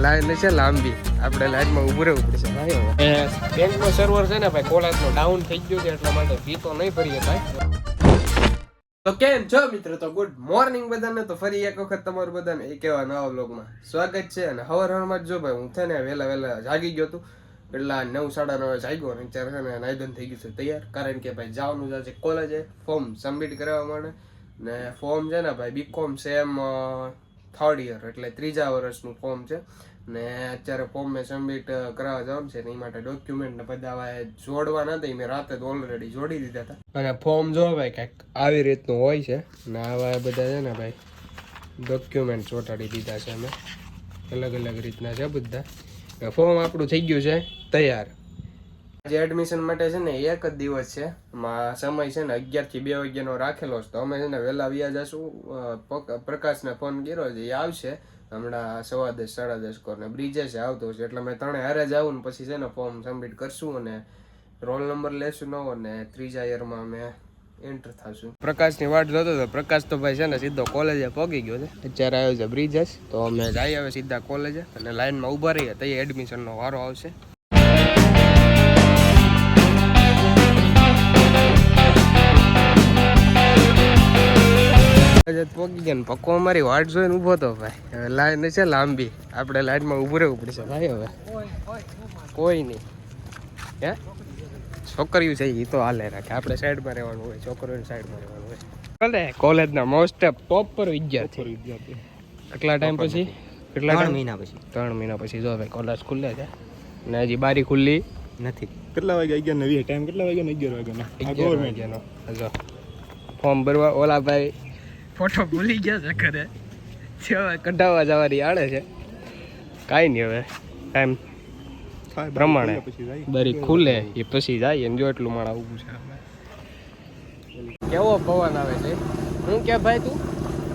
Line છે લાંબી, આપણે લાઈનમાં ઉભું રહેવું પડશે ભાઈ. હવે બેંકનો સર્વર છે ને ભાઈ કોલેજનો ડાઉન થઈ ગયું છે એટલા માટે ફી તો નહીં ભરીએ ભાઈ. તો કેમ છો મિત્રો? તો ગુડ મોર્નિંગ બધાને. તો ફરી એક વખત તમારું બધાને એક એવા નવા વ્લોગમાં સ્વાગત છે. અને હવારમાં જો ભાઈ હું છે ને વહેલા જાગી ગયો હતું, એટલા 9:30 જાગ્યો ને અત્યારે છે ને નાઈધન થઈ ગયું છે તૈયાર. કારણ કે ભાઈ જવાનું છે કોલેજે ફોર્મ સબમિટ કરવા માટે. ને ફોર્મ છે ને ભાઈ બીકોમ સેમ 3rd યર એટલે 3જા વર્ષનું ફોર્મ છે. ને અત્યારે ફોર્મ મેં સબમિટ કરાવવા જવાનું છે ને એ માટે ડોક્યુમેન્ટ ને બધા જોડવા નથી, મેં રાતે જ ઓલરેડી જોડી દીધા હતા. અને ફોર્મ જો ભાઈ કંઈક આવી રીતનું હોય છે ને આવા બધા છે ને ભાઈ ડોક્યુમેન્ટ ચોંટાડી દીધા છે અમે, અલગ અલગ રીતના છે બધા. ફોર્મ આપણું થઈ ગયું છે તૈયાર. આજે એડમિશન માટે છે ને એક જ દિવસ છે, સમય છે ને 11 થી 2 વાગ્યાનો રાખેલો છે. તો અમે છે ને વહેલા વ્યા જશું. પ્રકાશને ફોન કર્યો છે, એ આવશે હમણાં 10:15 10:30 કોને બ્રિજે છે આવતો છે, એટલે મેં ત્રણે હારે જ આવું ને પછી છે ને ફોર્મ સબમિટ કરશું અને રોલ નંબર લેશું નવો અને 3જા યરમાં અમે એન્ટર થશું. પ્રકાશની વાટ જોતો હતો. પ્રકાશ તો ભાઈ છે ને સીધો કોલેજે પહોંચી ગયો છે, અત્યારે આવ્યો છે બ્રિજેસ. તો અમે જઈએ હવે સીધા કોલેજે અને લાઈનમાં ઊભા રહીએ તો એડમિશનનો વારો આવશે. પોગી ગયા ને પક્કો અમારી વાટ જોઈને ઊભો હતો ભાઈ. હવે લાઈન છે લાંબી, આપણે લાઈનમાં ઊભું રહેવું પડશે ભાઈ. હવે કોઈ નહીં, હે છોકરીઓ છે એ તો હાલે રાખે, આપણે સાઈડમાં રહેવાનું હોય, છોકરીઓની સાઈડમાં રહેવાનું હોય. ભલે કોલેજના મોસ્ટ ટોપ પર વિદ્યાર્થી કેટલા ટાઈમ પછી, કેટલા 3 મહિના પછી 3 મહિના પછી જો ભાઈ કોલેજ ખુલ્લે છે ને હજી બારી ખુલ્લી નથી. કેટલા વાગે 11:20 ટાઈમ કેટલા વાગ્યાનો? 11 વાગ્યાનો જો ફોર્મ ભરવા ઓલા ભાઈ ફોટો ભૂલી ગયા છે ઘરે, કઢાવવા જવાની આડે છે. કાંઈ નહીં, હવે ટાઈમ પ્રમાણે બારી ખુલે એ પછી જાય ને જો એટલું માણા ઊભું છે. કેવો પવન આવે છે. હું કે ભાઈ તું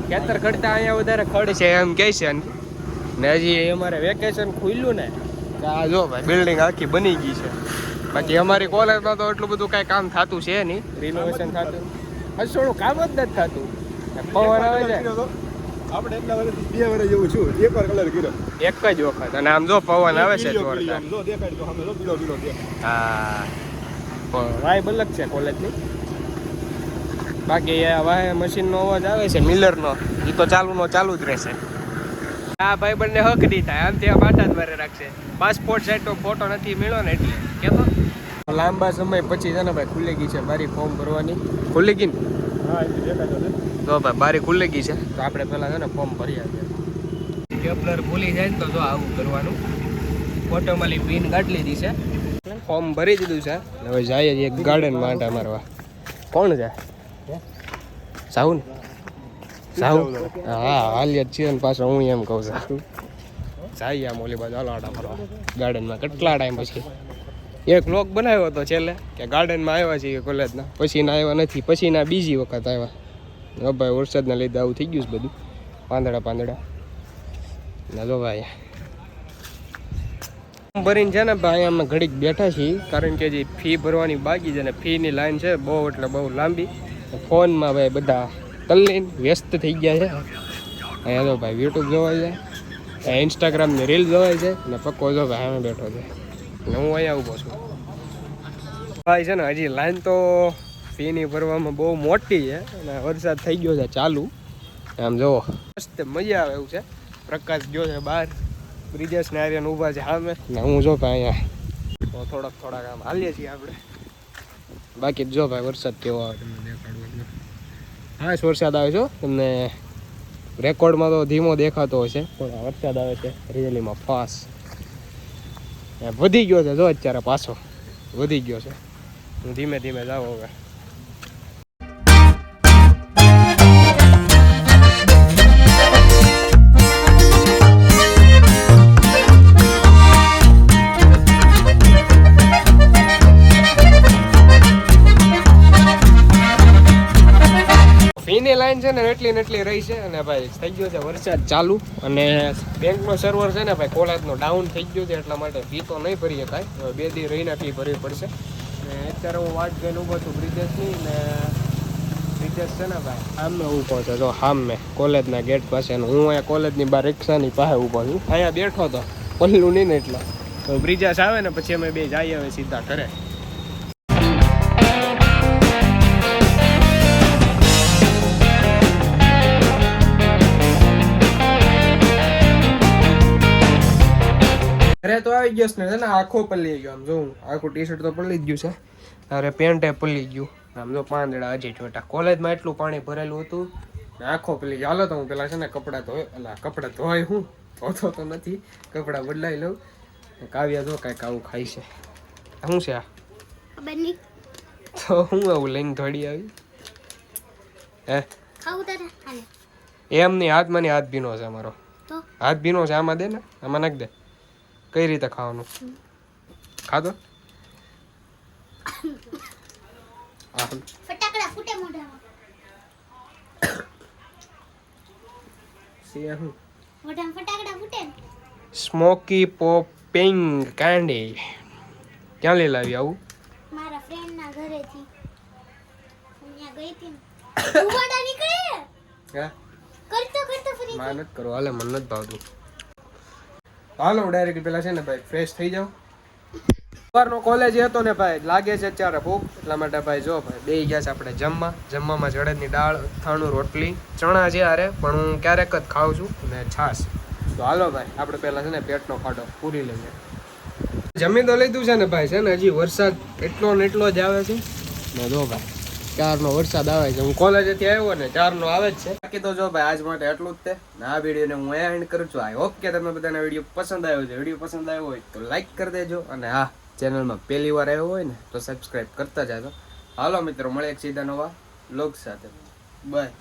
ખેતર ખડતા અહીંયા વધારે ખડ છે એમ કહે છે ને હજી અમારે વેકેશન ખુલ્યું ને આ જો ભાઈ બિલ્ડિંગ આખી બની ગઈ છે. બાકી અમારી કોલેજમાં તો એટલું બધું કાંઈ કામ થતું છે નહીં, રિનોવેશન થતું હજુ થોડું કામ જ નથી થતું. પવન આવે છે આપણે એટલા વર્ષથી 2 વર્ષ જેવું છું, એકવાર કલર કર્યો એક જ વખત અને આમ જો પવન આવે છે જોરદાર. જો દેખાય તો સામે જો પીળો દેખાય. હા વાય બલક છે કોલેજની. બાકી વાય મશીનનો અવાજ આવે છે મિલરનો, એ તો ચાલુ જ રહેશે. આ ભાઈ બંને હક નહીં થાય, આમ ત્યાં બાટા જ મારે રાખશે. પાસપોર્ટ સાઈડ તો ફોટો નથી મળ્યો ને એટલે કેતો લાંબા સમય પછી છે ને ભાઈ ખુલ્લી ગઈ છે બારી ફોર્મ ભરવાની. ખુલ્લી ગઈ ને? હા એ દેખાય તો ભાઈ બારી ખુલ્લી ગઈ છે તો આપણે પહેલાં છે ને ફોર્મ ભરી આવીએ. કેપ્લર ભૂલી જાય ને તો જો આવું કરવાનું. ફોટોમાં પિન કાઢી લીધી છે, ફોર્મ ભરી દીધું છે. હવે જઈએ એક ગાર્ડન માટે મારવા. કોણ છે? સાહુ ને? સાહુ હા હાલ્યા જ છીએ ને પાછો હું એમ કહું છું જઈએ આમ ઓલી બાજુ આલાડા ફરવા ગાર્ડનમાં. કેટલા ટાઈમ પછી એક વ્લોગ બનાવ્યો હતો છેલ્લે કે ગાર્ડનમાં આવ્યા છીએ કોલેજના, પછી ના આવ્યા નથી, પછી ના બીજી વખત આવ્યા. હવે ભાઈ વરસાદના લીધે આવું થઈ ગયું છે બધું, પાંદડા ના જો ભાઈ ભરીને છે ને ભાઈ અમે ઘડીક બેઠા છીએ કારણ કે જે ફી ભરવાની બાકી છે ને ફીની લાઈન છે બહુ એટલે બહુ લાંબી. ફોનમાં ભાઈ બધા તલ્લીન વ્યસ્ત થઈ ગયા છે. અહીંયા જો ભાઈ યુટ્યુબ જોવાય છે, ઇન્સ્ટાગ્રામની રીલ જોવાય છે ને પક્કો જો ભાઈ અમે બેઠો છે ને હું અહીંયા ઊભો છું ભાઈ. છે ને હજી લાઈન તો ફીની ભરવામાં બહુ મોટી છે અને વરસાદ થઈ ગયો છે ચાલુ. આમ જુઓ મસ્ત મજા આવે એવું છે. પ્રકાશ ગયો છે બહાર, બ્રિજેશ ને આર્યન ઊભા છે સામે ને હું જો ભાઈ અહીંયા તો થોડાક આમ હાલીએ છીએ આપણે. બાકી જો ભાઈ વરસાદ કેવો આવે તમને દેખાડવું. હા વરસાદ આવે છે, તમને રેકોર્ડમાં તો ધીમો દેખાતો હશે પણ વરસાદ આવે છે રિયલીમાં ફાસ્ટ. વધી ગયો છે જો અત્યારે પાછો વધી ગયો છે. હું ધીમે જાઉં હવે. ફીની લાઈન છે ને એટલી રહી છે અને ભાઈ થઈ ગયો છે વરસાદ ચાલુ અને બેંકનો સર્વર છે ને ભાઈ કોલેજનો ડાઉન થઈ ગયો છે એટલા માટે ફી તો નહીં ભરી શકાય. 2 દી રહીને ફી ભરવી પડશે. ને અત્યારે હું વાટ જોઈને ઊભો છું બ્રિજેસની ને બ્રિજેશ છે ને ભાઈ સામે ઊભો છે જો સામે કોલેજના ગેટ પાસે હું અહીંયા કોલેજની બહાર રિક્ષાની પાસે ઊભો છું અહીંયા બેઠો તો પલ્લું નહીં ને એટલે તો બ્રિજેશ આવે ને પછી અમે બે જઈએ હવે સીધા ઘરે ઘરે તો આવી ગયો ને આખો પલ્લી ગયો આમ જોઉં આખું ટી શર્ટ તો પલ્લી જ ગયું છે અરે પેન્ટ એ પલ્લી ગયું આમ જો પાંદડા હજી છોટા કોલેજમાં એટલું પાણી ભરેલું હતું ને આખો પલ્લી ગયો હાલો તો હું પેલા છે ને કપડાં ધોય અલા કપડાં ધોય હું ધોતો તો નથી કપડાં બદલાઈ લઉં કાવ્યા જો કાંઈક આવું ખાય છે શું છે આ તો હું આવું લઈને થોડી આવી હે એમ નહીં હાથમાં ની હાથ ભીનો છે અમારો હાથ ભીનો છે આમાં દે ને આમાં નાખ દે કઈ રીતે ખાવાનું ખાધો ફટાકડા ફૂટે મોઢામાં ફટાકડા ફૂટે સ્મોકી પોપિંગ કેન્ડી ક્યાં લઈ લાવી આવું મારા ફ્રેન્ડ ના ઘરેથી અહીંયા ગઈ હતી ને ઉવાડા નીકળે હે કરતો ફરી મહેનત કરો હાલે મને નથી ભાવતું હાલો ડાયરેક્ટ પેલા છે ને ભાઈ ફ્રેશ થઈ જાવ સવારનો કોલેજ હતો ને ભાઈ લાગે છે અત્યારે ભૂખ એટલા માટે ભાઈ જો ભાઈ બે ગયા છે આપણે જમવામાં જડદની દાળ અથાણું રોટલી ચણા છે હારે પણ હું ક્યારેક જ ખાઉં છું અને છાશ તો હાલો ભાઈ આપણે પહેલા છે ને પેટનો ખાડો પૂરી લઈએ જમી તો લીધું છે ને ભાઈ છે ને હજી વરસાદ એટલો ને એટલો જ આવે છે ને જો ભાઈ ચારનો વરસાદ આવે છે હું કોલેજેથી આવ્યો ને ચારનો આવે જ છે બાકી તો જો ભાઈ આજ માટે એટલું જ તે ને આ વિડીયોને હું અહીંયા એન્ડ કરું છું આઈ હોપ કે તમને બધાને વિડીયો પસંદ આવ્યો છે વિડીયો પસંદ આવ્યો હોય તો લાઈક કરી દેજો અને હા ચેનલમાં પહેલી વાર આવ્યો હોય ને તો સબસ્ક્રાઇબ કરતા જાજો હાલો મિત્રો મળે એક સીધા નવા વ્લોગ સાથે બાય